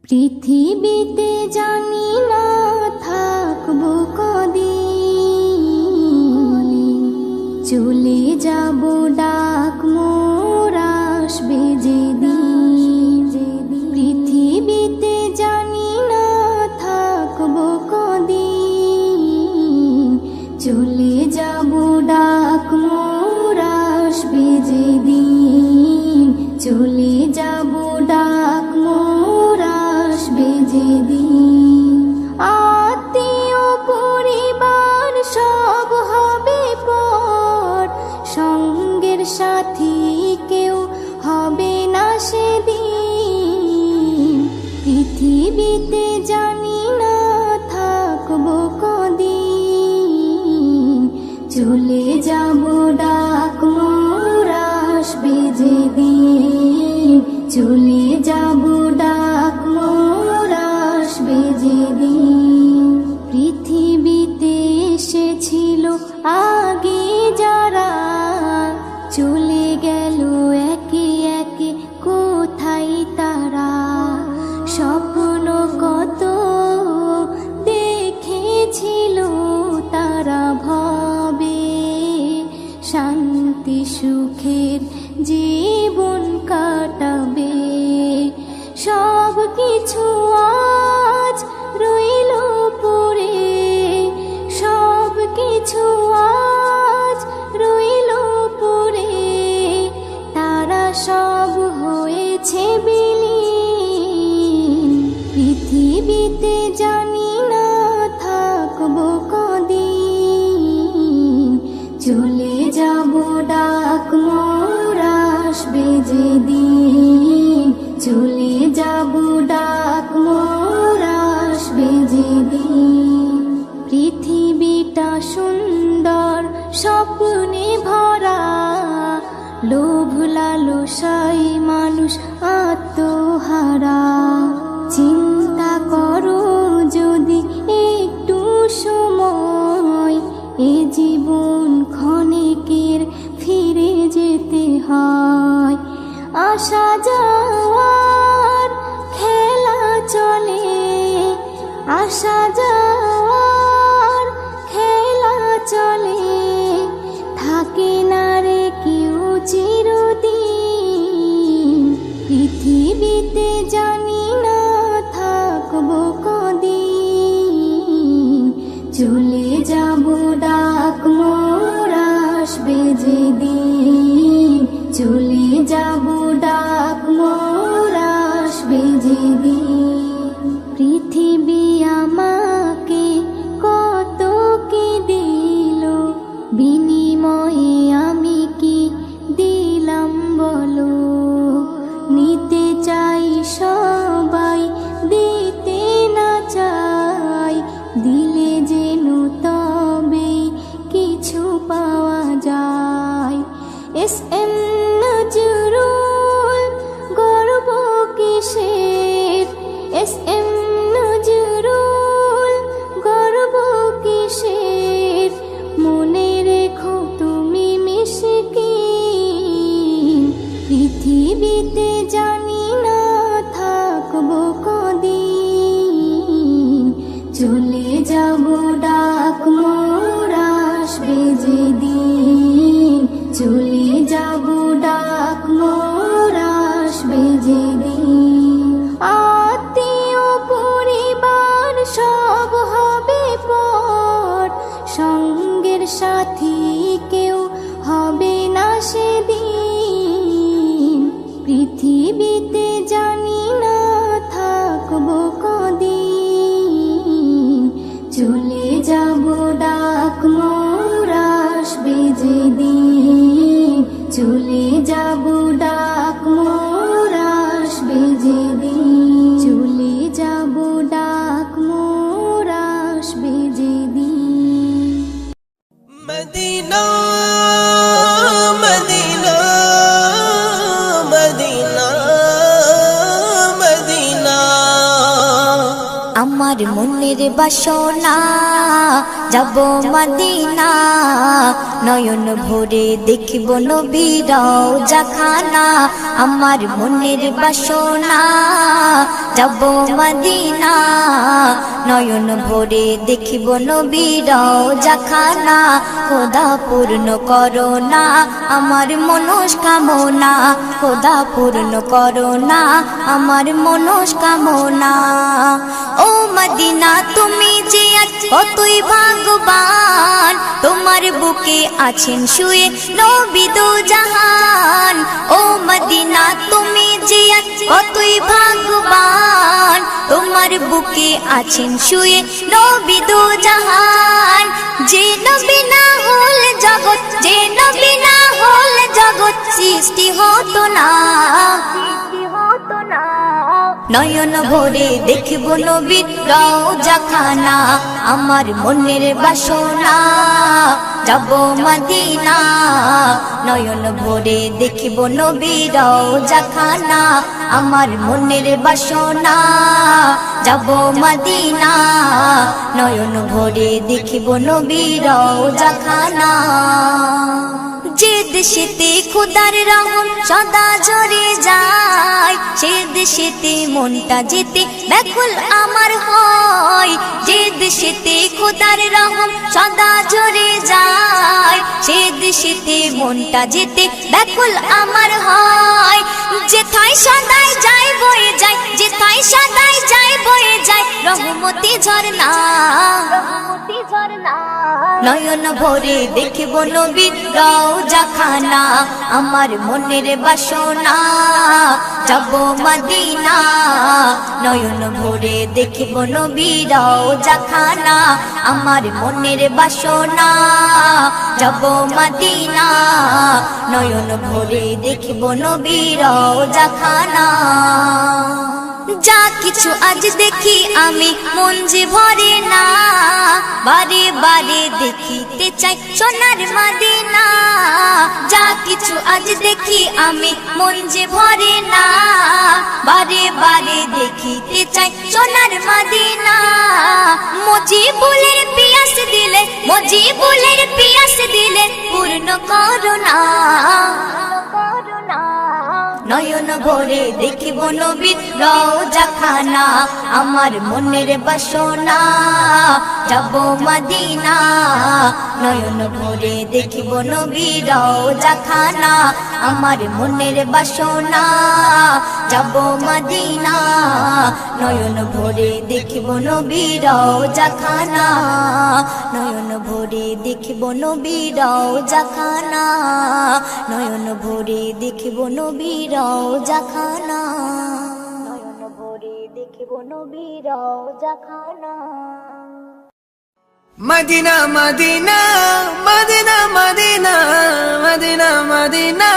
পৃথিবীতে জানি না থাকবো কদিন, চলে যাব ডাক মোর আসবে যেদিন। পৃথিবীতে জানি না থাকবো কদিন, চলে যাব ডাক মোর আসবে যেদিন। চলে যাব ডাক মোর আসবে যেদিন। আত্মীয় পরিবার সব হবে পর, সঙ্গের সাথী কেউ হবে না সেদিন। পৃথিবীতে জানি না থাকবো কদিন, চলে যাব ডাক মোর আসবে যেদিন। চলে যাব ডাক মোর আসবে যেদিন। পৃথিবীতে এসেছিল আগে যারা, চলে গেল একে একে কোথায় তারা। স্বপ্ন কত দেখেছিল তারা ভবে, শান্তি সুখের জীবন কাটাবে। সব কিছু আজ রইল পড়ে, সব কিছু আজ রইল পড়ে। তারা সব হয়েছে বিলীন। পৃথিবীতে জানি না থাকবো কদিন, চলে যাব ডাক মোর আসবে যেদিন। চলে যাব ডাক মোর আসবে যেদিন। পৃথিবীটা সুন্দর স্বপ্নে ভরা, লোভ লালসায় মানুষ আত্মহারা। চিন্তা করো যদি একটু সময়, এ জীবন ক্ষণিকের ফিরে যেতে হয়। আসা যাওয়ার খেলা চলে, আসা যাওয়ার খেলা চলে। থাকে না রে কেউ চিরদিন। পৃথিবীতে জানি না থাকবো কদিন, চলে যাব ডাক মোর আসবে যেদিন। চলে যাব ডাক মোর আসবে যেদিন। পৃথিবী আমাকে কত কি দিল, বিনিময়ে আমি কি দিলাম বলো। নিতে চাই সবাই, দিতে না চাই, দিলে যেন তবে কিছু পাওয়া যায়। এস.এম. নজরুল, গর্ব কিসের, এস.এম. আমার মনের বাসনা যাব মদিনা নয়ন ভরে দেখিব নবীর রওজাখানা আমার মনের বাসনা যাব মদিনা নয়ন ভরে দেখিব নবীর রওজাখানা খোদা পূর্ণ করো না আমার মনস্কামনা খোদা পূর্ণ করো না আমার মনস্কামনা ও মদিনা তুমি যে কতই ভাগ্যবান তোমার বুকে আছেন শুয়ে নবী দো জাহান ও মদিনা তুমি যে কতই ভাগ্যবান তোমার বুকে আছেন শুয়ে নবী দো জাহান যে নবী না হল জগৎ যে নবী না হল জগৎ সৃষ্টি হতো না নয়ন ভরে দেখিব নবীর রওজাখানা আমার মনের বাসনা যাব মদিনা নয়ন ভরে দেখিব নবীর রওজাখানা আমার মনের বাসনা যাব মদিনা নয়ন ভরে দেখিব নবীর রওজাখানা যে দেশেতে খোদার রহম সদা ঝরে যায় সে দেশেতে মনটা যেতে ব্যাকুল আমার হয় যে দেশেতে খোদার রহম সদা ঝরে যায় সে দেশেতে মনটা যেতে ব্যাকুল আমার হয় যেথায় সদাই যায় বয়ে যায় যেথায় সদাই যায় বয়ে যায় রহমতি ঝরনা নয়ন ভরে দেখিব নবীর রওজাখানা আমার মনের বাসনা যাব মদিনা নয়ন ভরে দেখিব নবীর রওজাখানা আমার মনের বাসনা যাব মদিনা নয়ন ভরে দেখিব নবীর রওজাখানা যা কিছু আজ দেখি আমি মন যে ভরে না বারে বারে দেখিতে চাই সোনার মদিনা যা কিছু আজ দেখি আমি মন যে ভরে না বারে বারে দেখিতে চাই সোনার মদিনা মজিবুলের পিয়াস দিলে মজিবুলের পিয়াস দিলে পূর্ণ করুণা নয়ন ভরে দেখিব নবীর রওজাখানা আমার মনের বাসনা যাব মদিনা নয়ন ভরে দেখিব নবীর রওজাখানা আমার মনের বাসনা যাব মদিনা নয়ন ভরে দেখিব নবীর রওজাখানা নয়ন ভরে দেখিব নবীর রওজাখানা নয়ন ভরে দেখিব নবীর রওজাখানা নয়ন ভরে দেখিব নবীর রওজাখানা মদিনা মদিনা মদিনা মদিনা মদিনা মদিনা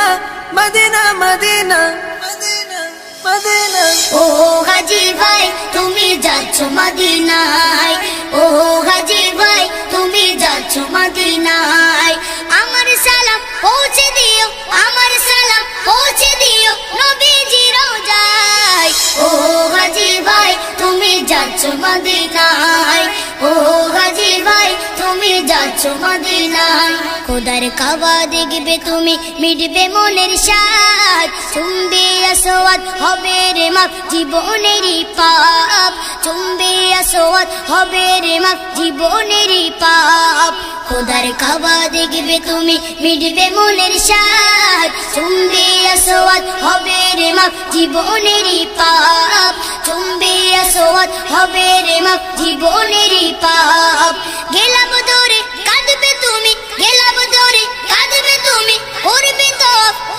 মদিনা মদিনা মদিনা মদিনা ও গাজী ভাই তুমি যাচ্ছ মদিনায় ও গাজী ভাই তুমি যাচ্ছ মদিনায় আমার সালাম পৌঁছে দিও আমার সালাম পৌঁছে দিও নবীজি রওজায় ও গাজী ভাই তুমি যাচ্ছ মদিনায় ও গাজী ভাই তুমি যাচ্ছ মদিনায় খোদার কাবা দেখবে তুমি মিটবে মনের স্বাদ চুম্বে আসওয়াদ হবে রে মাপ জীবনেরই পাপ চুম্বে আসওয়াদ হবে রে মাপ জীবনেরই পাপ খোদার কাবা দেখবে তুমি মিটবে মনের স্বাদ চুম্বে আসওয়াদ হবে রে মাপ জীবনেরই পাপ চুম্বে আসওয়াদ হবে রে মাপ জীবনেরই পাপ গেলাম দূরে কাঁদবে তুমি গেলাম দূরে কাঁদবে তুমি করবে তো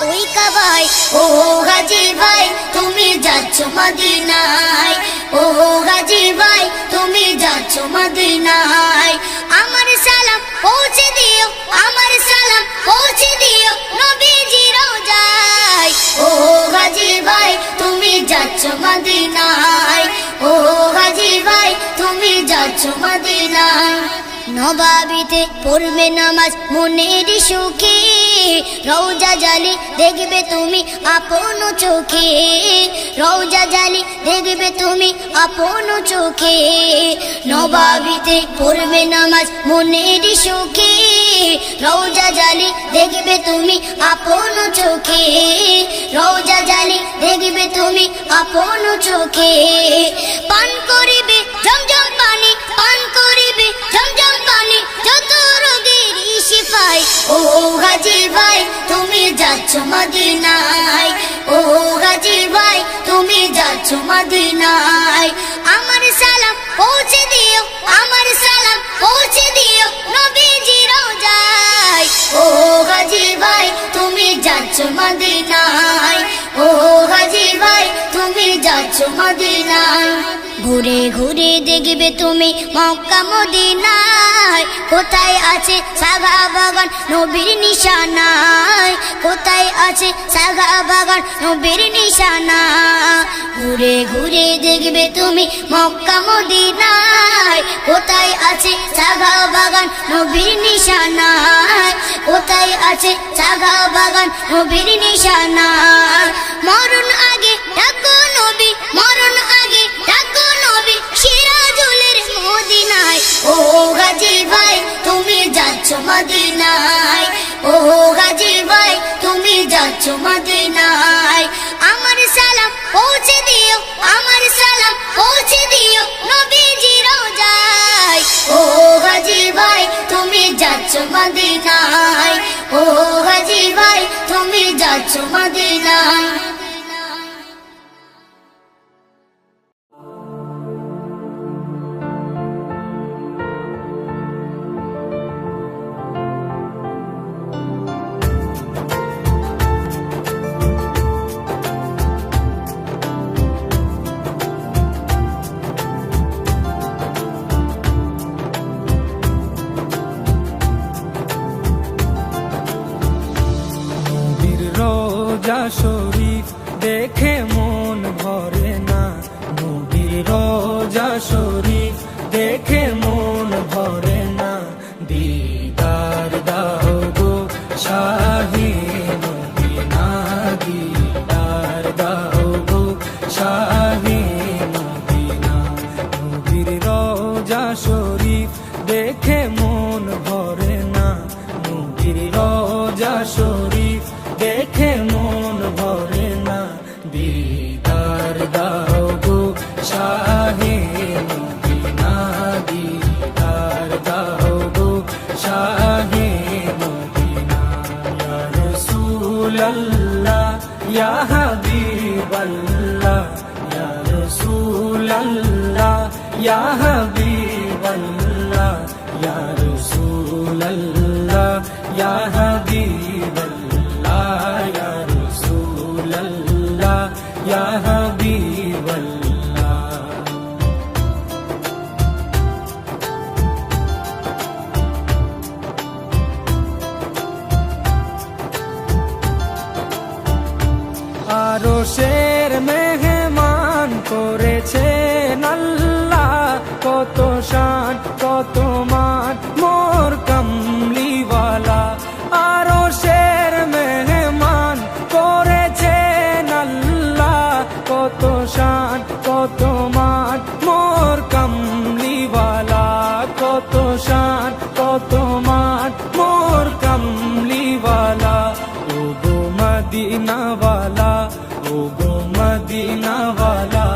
ওই কাবায় ও গাজী ভাই তুমি যাচ্ছ মদিনায় ও গাজী ভাই তুমি যাচ্ছ মদিনায় আমার সালাম পৌঁছে দিও আমার সালাম পৌঁছে দিও নবীজি রওজায় ও গাজী ভাই তুমি যাচ্ছ মদিনায় ও গাজী ভাই তুমি যাচ্ছ মদিনায় নবাবিতে পড়বে নামাজ মনের সুখে, রওজা জালি দেখবে তুমি আপন চোখে, রওজা জালি দেখবে তুমি আপন চোখে। নবাবিতে পড়বে নামাজ মনের সুখে, রওজা জালি দেখবে তুমি আপন চোখে, রওজা জালি দেখবে তুমি আপন চোখে। পান করিবে জমজম পানি, পান করিবে জমজম পানি, যত রোগের শিফায়। ও গাজী ভাই তুমি যাচ্ছ মদিনায়, ও গাজী ভাই তুমি যাচ্ছ মদিনায়। আমার সালাম পৌঁছে দিও, আমার সালাম পৌঁছে দিও নবীজি রওজায়। ও গাজী ভাই তুমি যাচ্ছ মদিনায়, ও গাজী ভাই তুমি যাচ্ছ মদিনায়। ঘুরে ঘুরে দেখবে তুমি মক্কা মদিনায়, কোথায় আছে সাগা বাগান নবীর নিশানায়, কোথায় আছে সাগা বাগান নবীর নিশানা। ঘুরে ঘুরে দেখবে তুমি মক্কা মদিনায়, কোথায় আছে সাগা বাগান নবীর নিশানায়, কোথায় আছে সাগা বাগান নবীর নিশানা। মরণ আগে ডাকো নবী, মরণ আগে ডাকো নবী সিরাজুলের মদিনায়। ও গাজী ভাই তুমি যাচ্ছ মদিনায়, ও গাজী ভাই তুমি যাচ্ছ মদিনায়। আমার সালাম পৌঁছে দিও, আমার সালাম পৌঁছে দিও নবীজি রওজায়। ও গাজী ভাই তুমি যাচ্ছ মদিনায়, ও গাজী ভাই তুমি যাচ্ছ মদিনায়। রোজা শরীফ দেখে মন ভরে না, নবীর রোজা শরীফ দেখে মন ভরে না। দিদার দাও গো শাহে মদিনা, দিদার দাও গো শাহে মদিনা। নবীর রোজা শরীফ দেখে মন ভরে না, নবীর রোজা শরীফ দেখে মন ভরে না। দিদার দাও গো শাহে মদিনা, দিদার দাও গো শাহে মদিনা। ইয়া রাসূলুল্লাহ ইয়া হাবিবাল্লাহ, ইয়া রাসূলুল্লাহ ইয়া হাবিবাল্লাহ, ইয়া রাসূলুল্লাহ ইয়া হাবিবাল্লাহ, ইয়া রাসূলুল্লাহ ইয়া হাবিবাল্লাহ। আরশের মেহমান করেছেন আল্লাহ, কত শান কত মান মোর কামলিওয়ালা। আরশের মেহমান করেছেন আল্লাহ, কত শান কত মান মোর কামলিওয়ালা, কত শান কত মান মোর কামলিওয়ালা। ও গো মদিনাওয়ালা, ও গো মদিনাওয়ালা,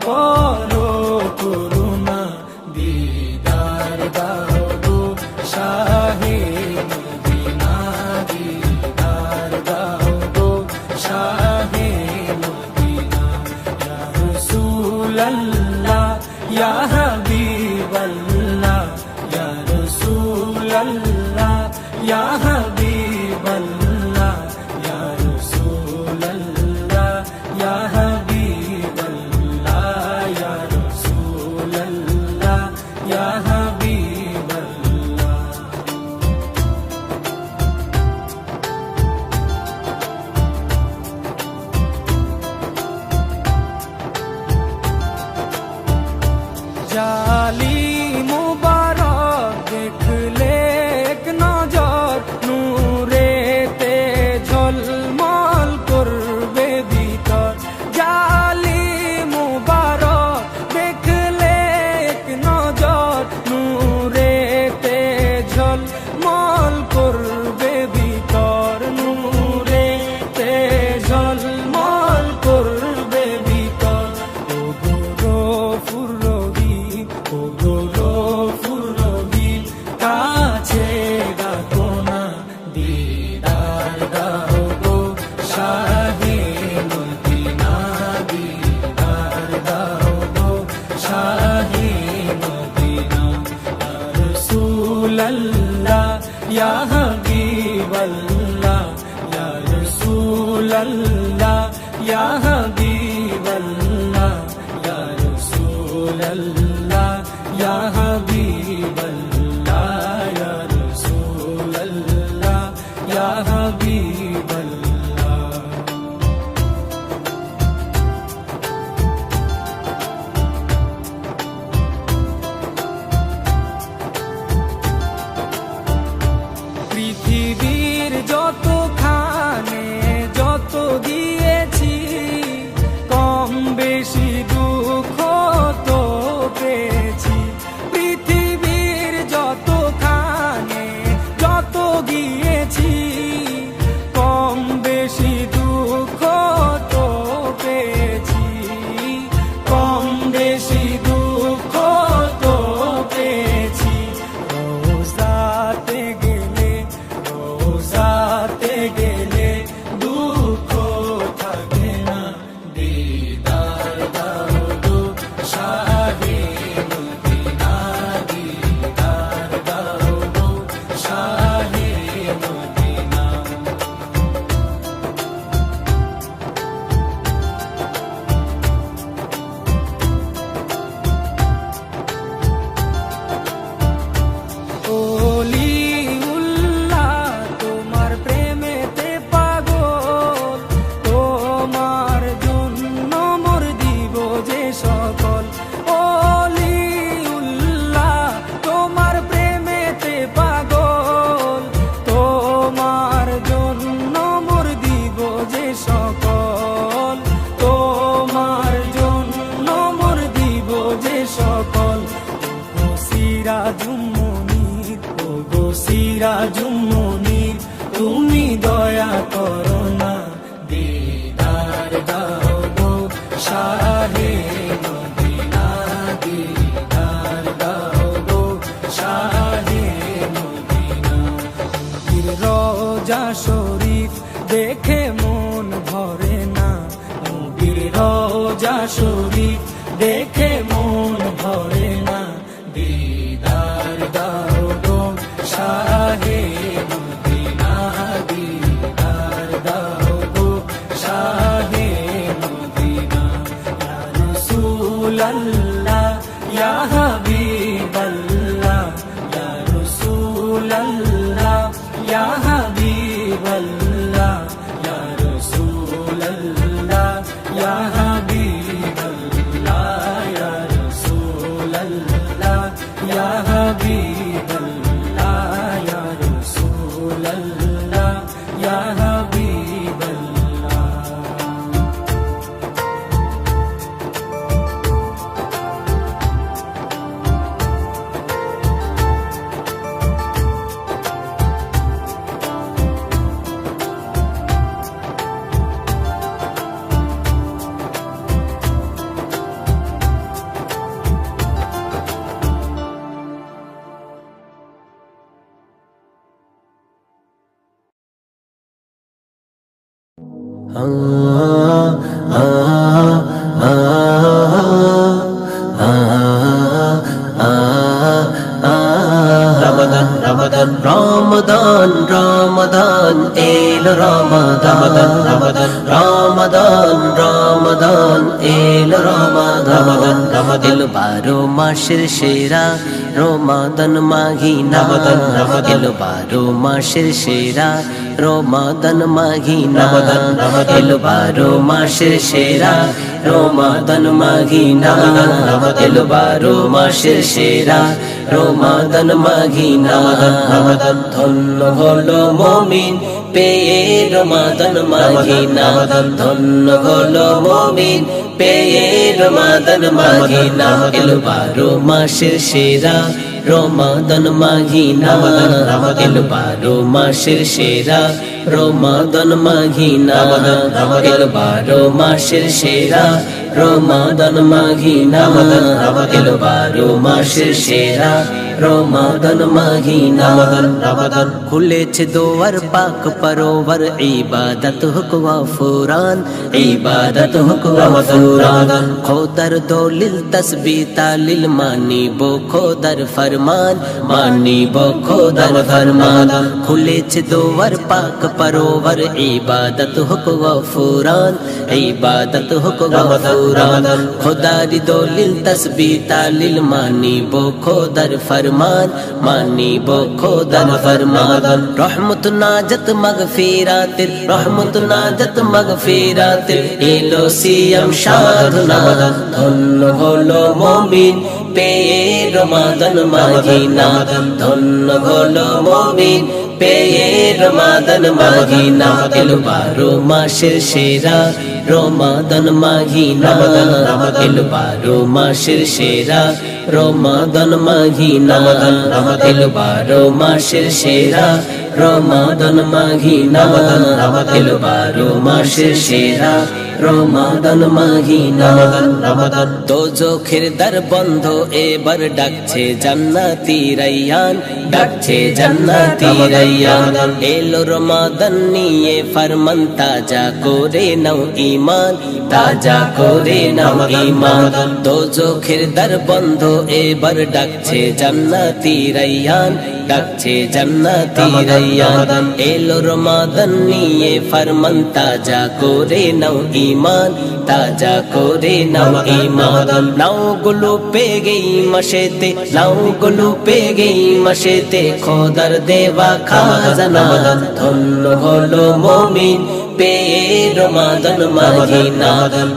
করো করুণা, দিদার দাও গো শাহে মদিনা, দিদার দাও গো শাহে মদিনা। ইয়া রাসূলুল্লাহ ইয়া হাবিবাল্লাহ, ইয়া রাসূলুল্লাহ ইয়া হাবিবাল্লাহ, ইয়া রাসূলুল্লাহ ইয়া হাবিবাল্লাহ, ইয়া রাসূলুল্লাহ ইয়া হাবিবাল্লাহ। জালি মুবারক আল্লাহ ইয়া হাবিব আল্লাহ ইয়া রাসূল আল্লাহ ইয়া হাবিব আল্লাহ ইয়া রাসূল আল্লাহ ইয়া হাবিব আল্লাহ ইয়া রাসূল আল্লাহ ইয়া হাবিব আল্লাহ পৃথিবীর যতখানে যত গিয়েছি কম বেশি দুঃখ তো পেয়েছি পৃথিবীর যতখানে যত গিয়েছি কম বেশি দুঃখ তো পেয়েছি কম বেশি দুঃখ তো পেয়েছি রোজাতে গেলে রোজাতে গেলে দুঃখ থাকে না দিদার দাও গো শাহে মদিনা দিদার দাও গো শাহে মদিনা ওলিউল্লাহ তোমার প্রেমেতে পাগল তোমার জন্য মোর দিব যে সকল ওলিউল্লাহ তোমার প্রেমেতে পাগল তোমার জন্য মোর দিব যে সকল তোমার জন্য মোর দিব যে সকল সিরাজুম মুনির তুমি দয়া করো না দিদার দাও গো শাহে মদিনা দিদার দাও গো শাহে মদিনা নবীর রওজা শরীফ দেখে মন ভরে না নবীর রওজা শরীফ দেখে মন ভরে না দিদার দাও গো শাহে মদিনা দিদার দাও গো শাহে মদিনা ইয়া রাসূল আল্লাহ ইয়া হাবিব আল্লাহ ইয়া রাসূল আল্লাহ ইয়া হাবিব আল্লাহ ইয়া রাসূল আল্লাহ ইয়া হাবিব আল্লাহ ইয়া রাসূল আল্লাহ ইয়া হাবিব আল্লাহ ইয়া রাসূল আল্লাহ ইয়া হাবিব আল্লাহ Ramadan, Ramadan, Ramadan, Ramadan, El Ramadan, Ramadan, Ramadan, Ramadan, El Ramadan, Ramadan, El Baro Mashir Shira, Ramadan Mahina, El Baro Mashir Shira, Ramadan Mahina, El Baro Mashir Shira, Ramadan Mahina, El Baro Mashir Shira, Ramadan Mahina, ধন্য হলো মুমিন পেয়ে রমাদান মাহিনা, ধন্য হলো মুমিন পেয়ে রমাদান মাহিনা, এলো 12 মাসের সেরা রমাদান মাহিনা, এলো 12 মাসের সেরা রমাদান মাহিনা, এলো 12 মাসের সেরা রমাদান মাহিনা এলো 12 মাসের সেরা রমাদান মাহিনা খুলেছে দোয়ার পাক পরোবার ইবাদত হুক গফুরান ইবাদত হুক গফুরান খোদার দলিল তসবিহ তালিল মানিব খোদার ফরমান মানিব খোদার ফরমান খুলেছে দোয়ার পাক পরোবার ইবাদত হুক গফুরান ইবাদত হুক গফুরান খোদার দলিল তসবিহ তালিল মানিব খোদার ফরমান মানিব খোদার ফরমান রহমত নাজত মগফিরাতের রহমত নাজত মগফিরাতের এলো সিয়াম সাধনা ধন্য হলো মুমিন পেয়ে রমাদান মাহিনা ধন্য হলো মুমিন পেয়ে রমাদান মাহিনা এলো 12 মাসের সেরা রমাদান মাহিনা এলো 12 মাসের সেরা রমাদান মাহিনা এলো 12 মাসের সেরা রমাদান মাহিনা এলো 12 মাসের সেরা রমাদান মাহিনা দোজখের দ্বার বন্ধ এবার ডাকছে জান্নাতি রায়্যান ডাকছে জান্নাতি রায়্যান এলো রমাদান নিয়ে ফরমান তাজা করে নাও ঈমান তাজা করে নাও ঈমান দোজখের দ্বার বন্ধ এবার ডাকছে জান্নাতি রায়্যান ডাকছে জান্নাতি রায়্যান এলো রমাদান নিয়ে ফরমান তাজা করে নাও ঈমান তাজা করে নাও ঈমান নাও গুলো পে গই মশেতে নাও গুলো পে গই মশেতে খোদার দেওয়া খাজানা ধন্য হলো মুমিন পেয়ে রমাদান মাহিনা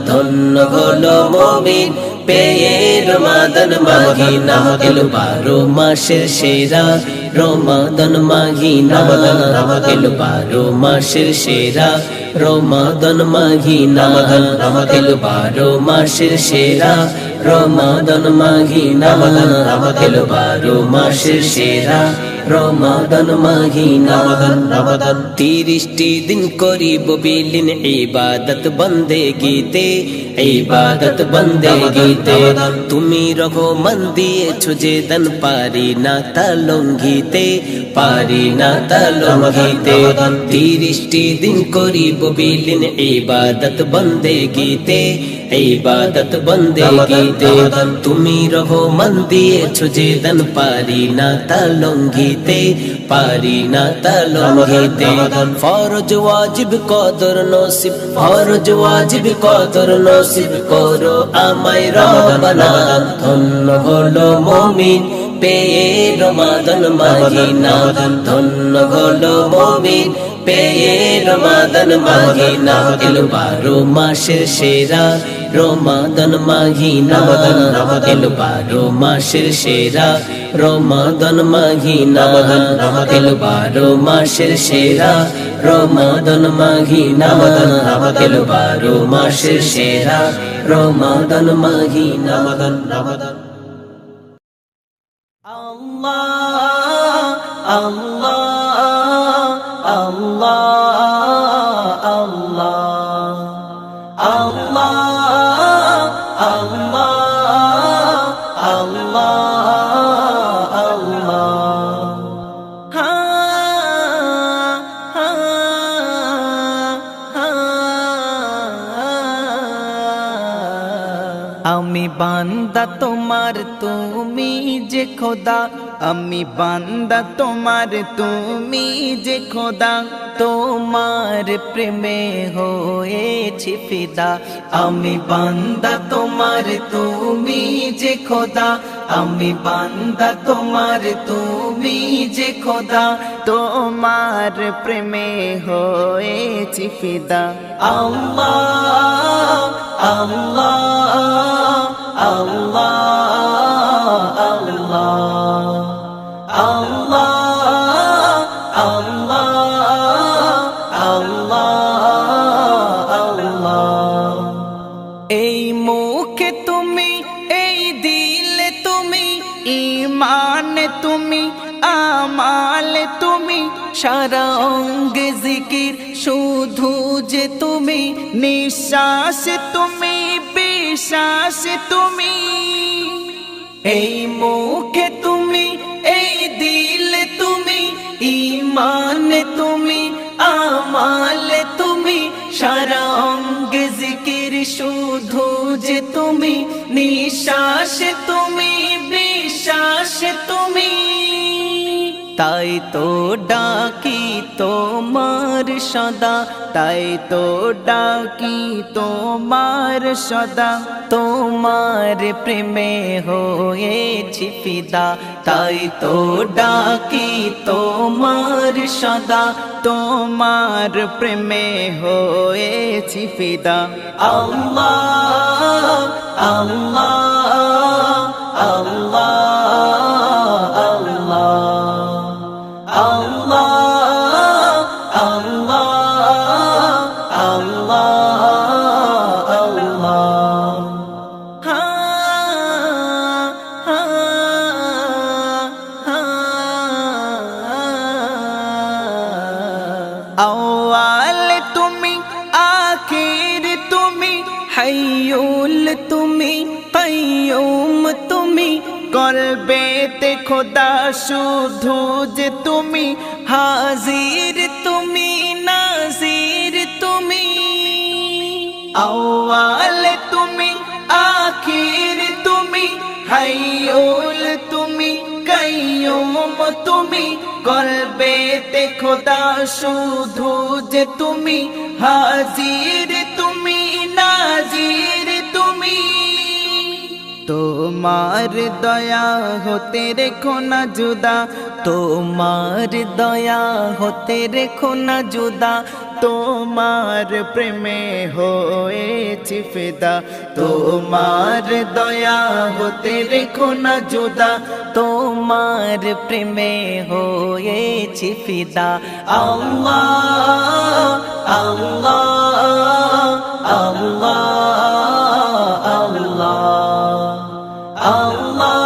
ধন্য হলো মুমিন পেয়ে রমাদান মাহিনা এলো 12 মাসের সেরা রমাদান মাহিনা এলো 12 মাসের সেরা রমাদান মাহিনা এলো 12 মাসের সেরা রমাদান মাহিনা এলো 12 মাসের সেরা রমাদান মাহিনা 30টি দিন করিব বিলীন ইবাদত বন্দেগীতে ইবাদত বন্দেগীতে তুমি রহমান দিয়েছো যে দান পারি না তা লঙ্ঘিতে পারি না তা লঙ্ঘিতে 30টি দিন করিব বিলীন ইবাদত বন্দেগীতে ইবাদত বন্দেগীতে তুমি রহমান দিয়েছো যে দান পারি না তা লঙ্ঘিতে পারি না তা লঙ্ঘিতে ফরজ ওয়াজিব কদর নসিব ফরজ ওয়াজিব কদর নসিব করো আমায় রব্বানা ধন্য হলো মুমিন পেয়ে রমাদান মাহিনা ধন্য হলো মুমিন পেয়ে রমাদান মাহিনা এলো 12 মাসের সেরা রমাদান মাহিনা এলো 12 মাসের সেরা রমাদান মাহিনা এলো 12 মাসের সেরা রমাদান মাহিনা এলো 12 মাসের সেরা রমাদান মাহিনা আল্লাহ আল্লাহ আল্লাহ আল্লাহ আল্লাহ আল্লাহ আল্লাহ আল্লাহ আমি বান্দা তোমার তুমি যে খোদা আমি বান্দা তোমার তুমি যে খোদা তোমার প্রেমে হয়েছি ফিদা আমি বান্দা তোমার তুমি যে খোদা আমি বান্দা তোমার তুমি যে খোদা তোমার প্রেমে হয়েছি ফিদা আল্লাহ আল্লাহ আল্লাহ আল্লাহ এই মুখে তুমি এই দিলে তুমি ঈমানে তুমি আমালে তুমি সারা অঙ্গে জিকির শুধু যে তুমি নিঃশ্বাসে তুমি বিশ্বাস তুমি, এই মুখে তুমি, এই দিলে তুমি, ঈমান তুমি, আমাল তুমি, সারা অঙ্গে জিকির শুধু যে তুমি, নিঃশ্বাস তুমি, বিশ্বাস তুমি। তাই তো ডাকি তোমার সদা, তাই তো ডাকি তোমার সদা, তোমার প্রেমে হয়েছি ফিদা। তাই তো ডাকি তোমার সদা, তোমার প্রেমে হয়েছি ফিদা। আল্লাহ আল্লাহ আল্লাহ আওয়াল তুমি, আখির তুমি, হাইয়ুল তুমি, কাইয়ুম তুমি, কলবেতে খোদা শুধু যে তুমি, হাজির তুমি, নাজির তুমি। আওয়াল তুমি, আখির তুমি, হাইয়ুল তুমি, কাইয়ুম তুমি, কলবেতে খোদা শুধু যে তুমি, হাজির তুমি, নাজির তুমি। তোমার দয়া হতে রেখো না জুদা, তোমার দয়া হতে রেখো না জুদা, তোমার প্রেমে হয়েছি ফিদা। তোমার দয়া হতে রেখো না জুদা, তোমার প্রেমে হয়েছি ফিদা। আল্লাহ আল্লাহ আল্লাহ আল্লাহ আল্লাহ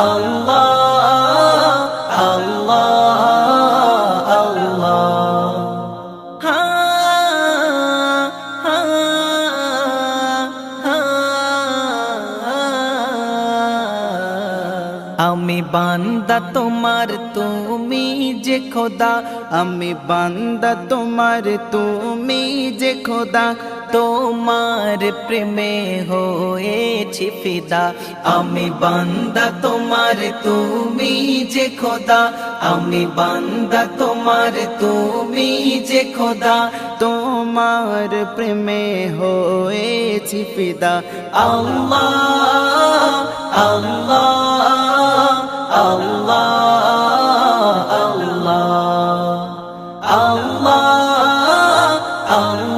আল্লাহ আল্লাহ আল্লাহ। আমি বান্দা তোমার, তুমি যে খোদা, আমি বান্দা তোমার, তুমি যে খোদা, তোমার প্রেমে হয়েছি ফিদা। আমি বান্দা তোমার, তুমি যে খোদা, আমি বান্দা তোমার, তুমি যে খোদা, তোমার প্রেমে হয়েছি ফিদা। আল্লাহ আল্লাহ আল্লাহ আল্লাহ আল্লাহ আল্লাহ